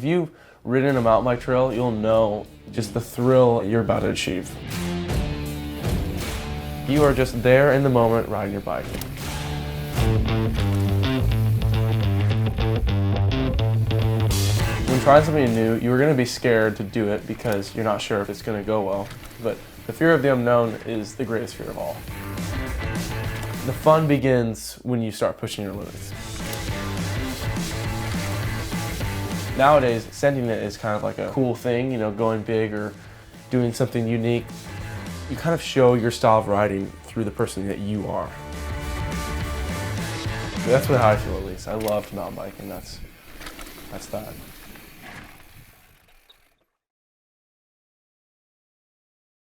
If you've ridden a mountain bike trail, you'll know just the thrill you're about to achieve. You are just there in the moment riding your bike. When trying something new, you're going to be scared to do it because you're not sure if it's going to go well. But the fear of the unknown is the greatest fear of all. The fun begins when you start pushing your limits. Nowadays, sending it is kind of like a cool thing, you know, going big or doing something unique. You kind of show your style of riding through the person that you are. That's what I feel, at least. I love mountain biking, that's that.